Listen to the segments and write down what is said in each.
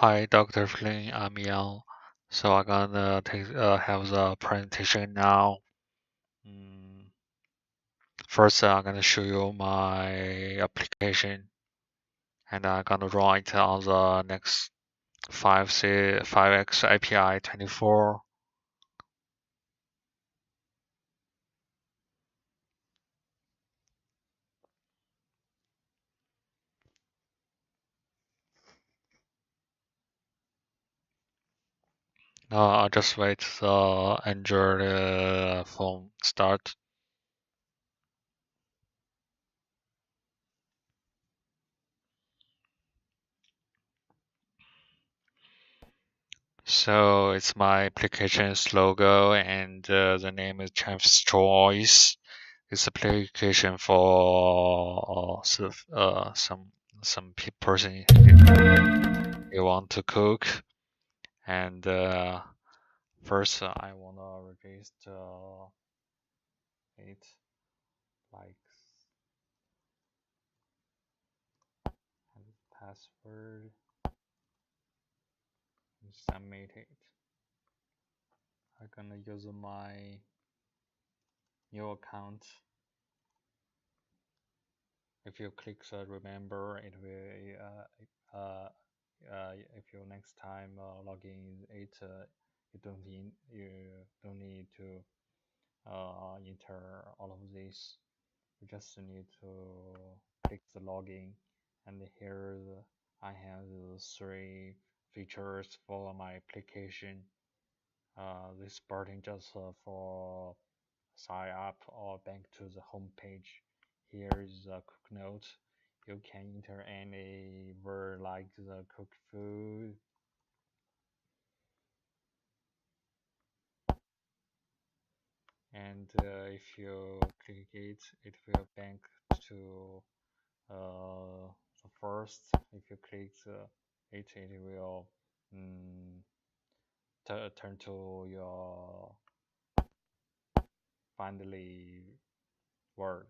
Hi, Dr. Flynn. I'm Yang. So I'm gonna have the presentation now. Mm, First, I'm gonna show you my application, and I'm gonna run it on the next 5x API 24. I'll just wait the Android phone start. So it's my application's logo, and the name is Champ's Choice. It's application for some person you want to cook, and first I wanna register it like and password and submit it. I'm gonna use my new account. If you click the remember, it will if you next time log in it, you don't need to enter all of this. You just need to click the login, and here I have the three features for my application. This button just for sign up or back to the home page. Here is the cook note. You can enter any word like the cooked food, and if you click it, it will bank to the first. If you click it, it will mm, turn to your finally word.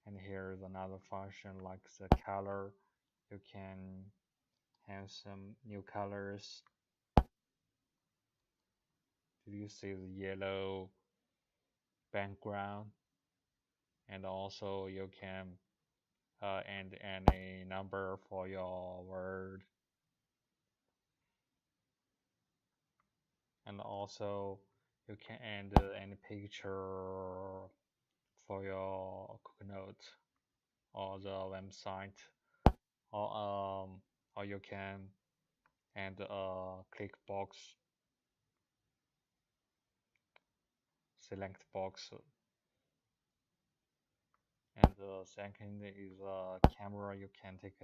And here is another function like the color. You can have some new colors. Do you see the yellow background? And also you can add any number for your word. And also you can add any picture for your cook note or the website, or or you can add a click box, select box. And the second is a camera. You can take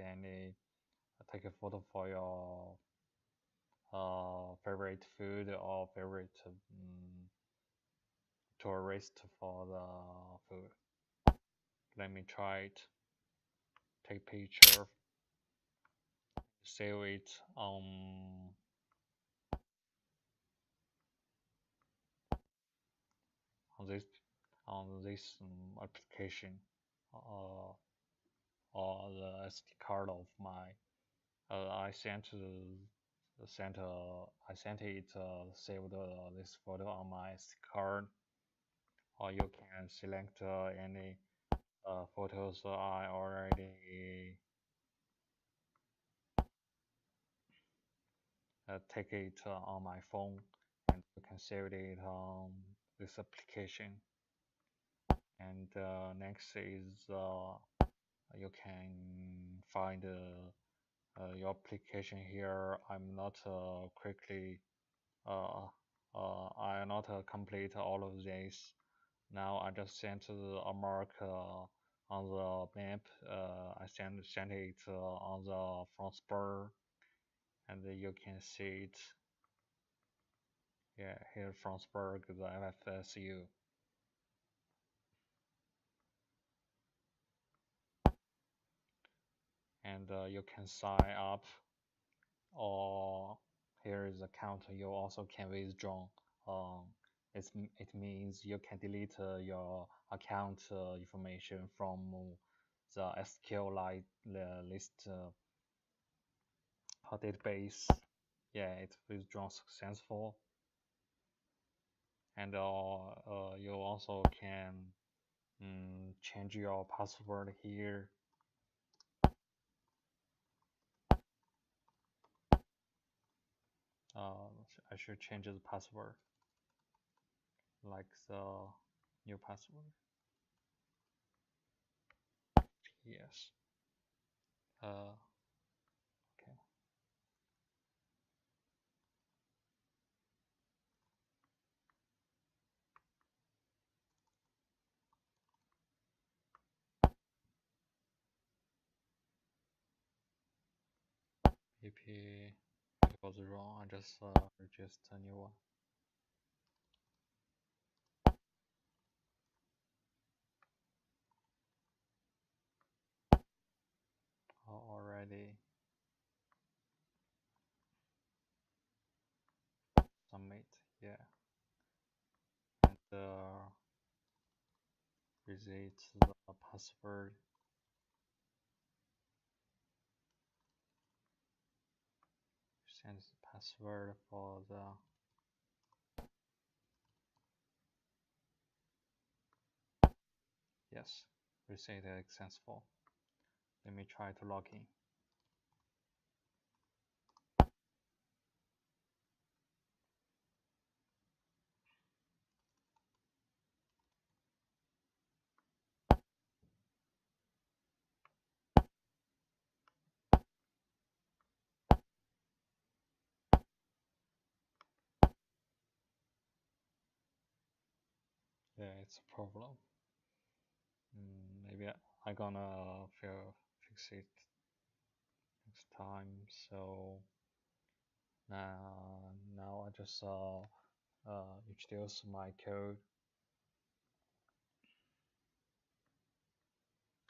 a photo for your favorite food or favorite tourist for the food. Let me try it. Take picture, save it on this application, uh, or the SD card of my. I sent it saved this photo on my SD card, or you can select any photos I already take it on my phone, and you can save it on this application. And next is you can find your application here. I'm not quickly I not complete all of this. Now I just sent a mark on the map. I sent it on the front bar, and you can see it. Yeah, here Frostburg, the FFSU. And you can sign up, or here is account. You also can withdraw. Um, it means you can delete your account information from the SQLite list database. Yeah, it withdrawn successful. And you also can change your password here. I should change the password, like the new password. Yes. Okay. If it was wrong, I just register a new one. Already submit. Yeah. And reset the password. Send the password for the yes. Reset successful. Let me try to log in. Yeah, it's a problem. Maybe I gonna fix it next time. So now I just introduce my code.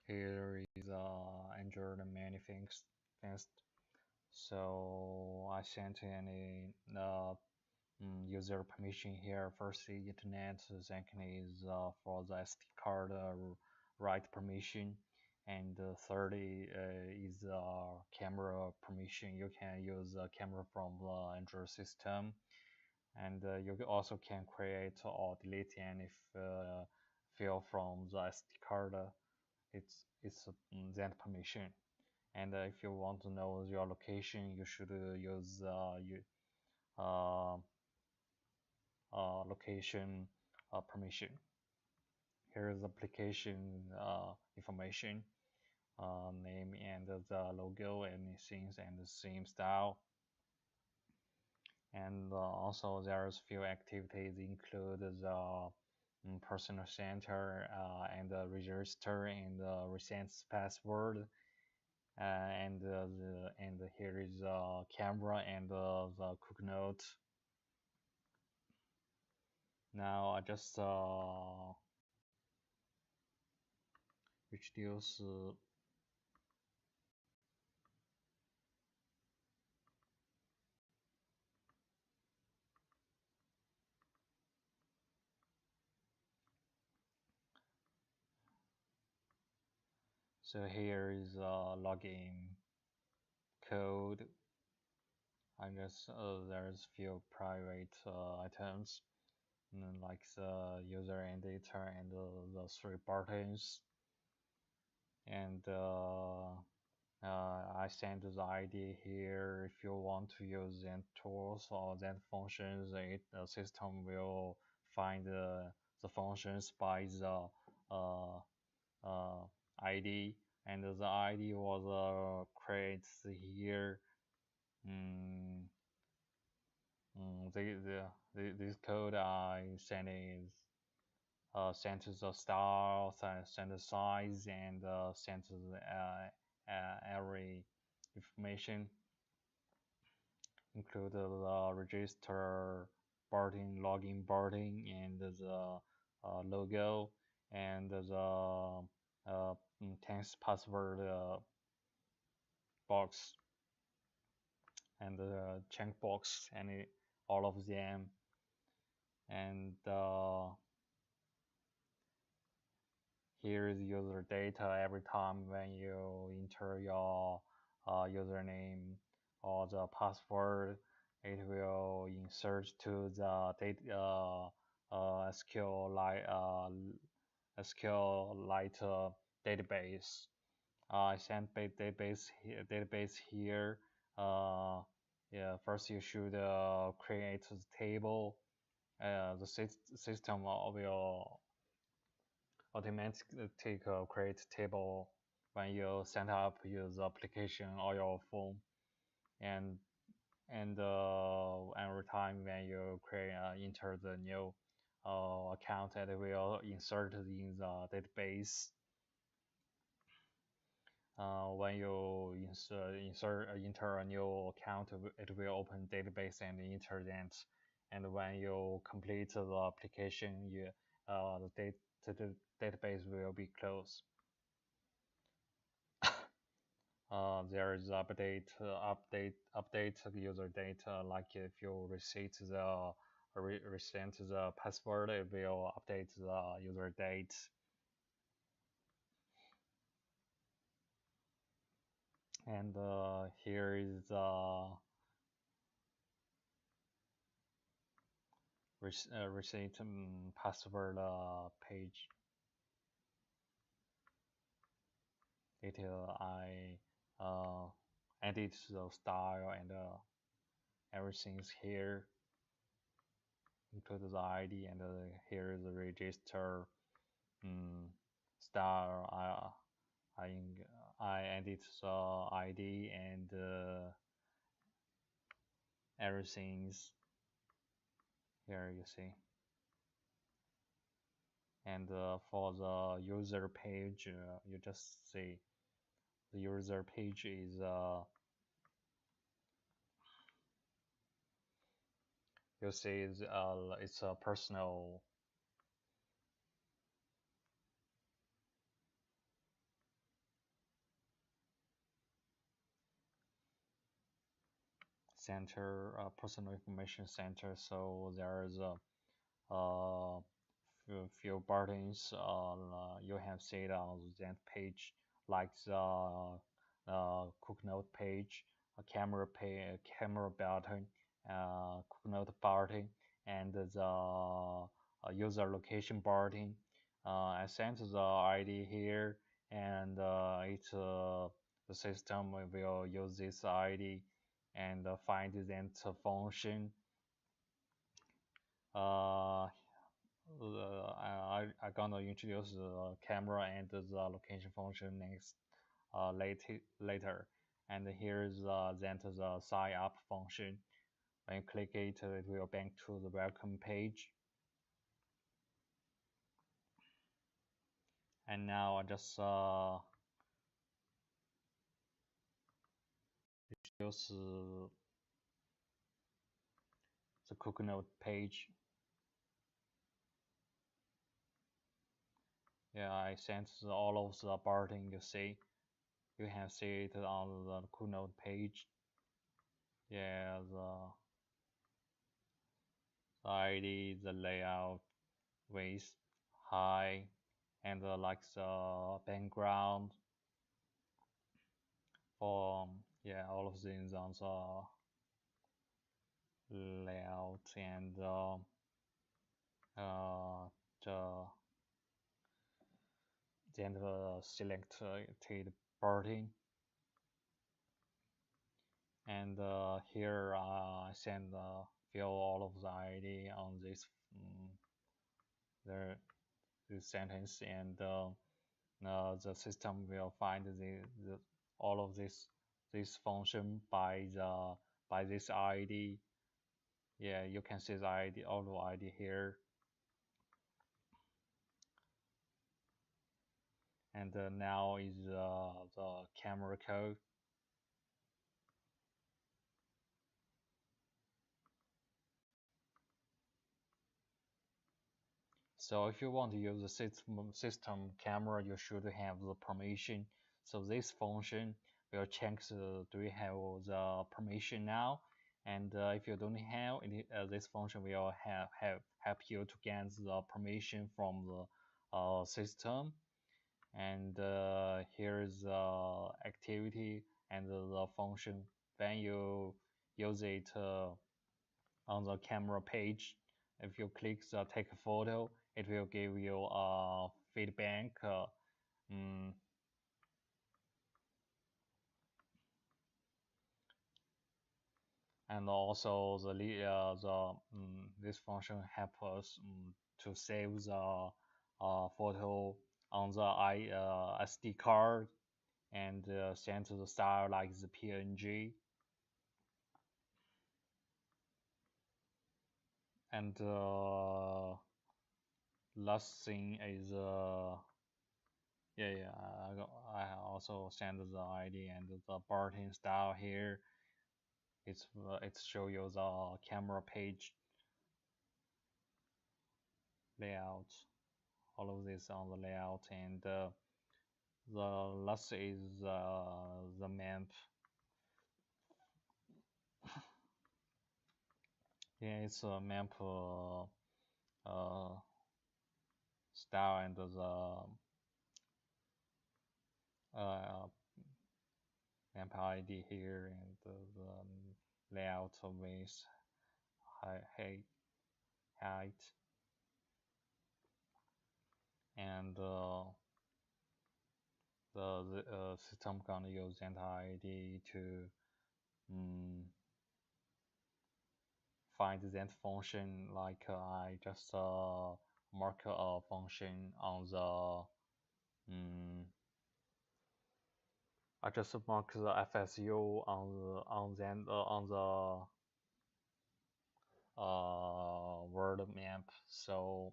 Here is enter the many things first. So I sent any user permission here. First the internet, second is for the SD card write permission, and third is camera permission. You can use camera from the Android system, and you also can create or delete any file from the SD card. It's that permission. And if you want to know your location, you should use uh, location permission. Here is application information, name and the logo and things and the theme style. And also there's few activities include the personal center and register and recent password. And here is camera and the quick note. Now I just introduce so here is login code. I guess there's few private items like the user and data and the three buttons. And I send the ID here. If you want to use that tools or that functions, the system will find the functions by the uh, ID, and the ID was created here. Mm, this code I sending is sent the style, send the size, and send the every information, include the register button, login button, and the logo, and the thanks password box, and the checkbox, and all of them. And here is user data. Every time when you enter your username or the password, it will insert to the SQLite database. I send database here. Yeah, first you should create the table. The system will automatically create table when you set up your application or your phone, and every time when you enter the new account, it will insert in the database. When you enter a new account, it will open database and enter that. And when you complete the application, the database will be closed. There is update user data, like if you resend the password, it will update the user date. And here is the reset password page. I edit the style and everything is here. Include the ID, and here is the register style. I edit the ID and everything's here, you see. And for the user page, you just see the user page is you see it's a personal. Center, personal information center. So there is a few buttons you have seen on that page, like the Cooknote page, camera button, Cooknote button, and the user location button. I sent the ID here, and the system will use this ID and find that function. I'm gonna introduce the camera and the location function next later. And here's then the sign up function. When you click it, it will back to the welcome page. And now I just introduce the Cooknote page. Yeah, I sent all of the button you see. You can see it on the Cooknote page. Yeah, the ID, the layout, width, height, and like the background for yeah, all of things on the layout and the then selected button. And here I send fill all of the ID on this this sentence, and the system will find all of this function by this ID. Yeah, you can see the ID, all the ID here. And now is the camera code. So if you want to use the system camera, you should have the permission. So this function will check do you have the permission now, and if you don't have it, this function will help you to get the permission from the system. And here is the activity and the function when you use it on the camera page, if you click the take a photo, it will give you a feedback. Mm, and also this function helps us to save the photo on the SD card and send to the style like the PNG. And last thing is I also send the ID and the button style here. It's show you the camera page layout, all of this on the layout, and the last is the map. Yeah, it's a map style and the map ID here and the layout with height and the system gonna use enter-id to find that function. Like I just mark a function on the I just mark the FSU on the world map. So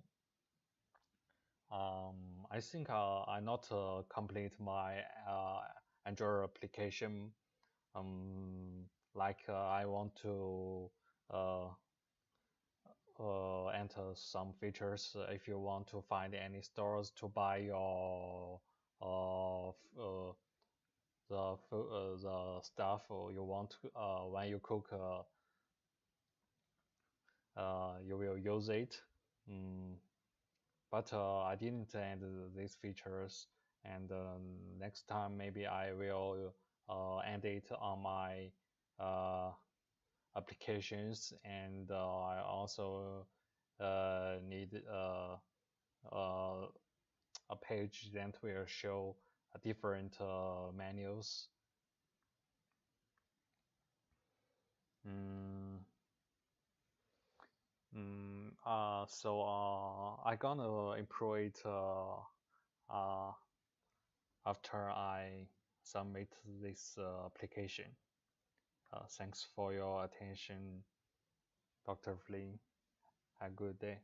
I think I not complete my Android application. Like I want to uh, enter some features. If you want to find any stores to buy your the stuff or you want to, when you cook, you will use it. Mm, but I didn't add these features, and next time maybe I will add it on my uh, applications, and I also need uh, a page that will show different menus. Mm, so I gonna improve it uh, after I submit this application. Thanks for your attention, Dr. Flynn. Have a good day.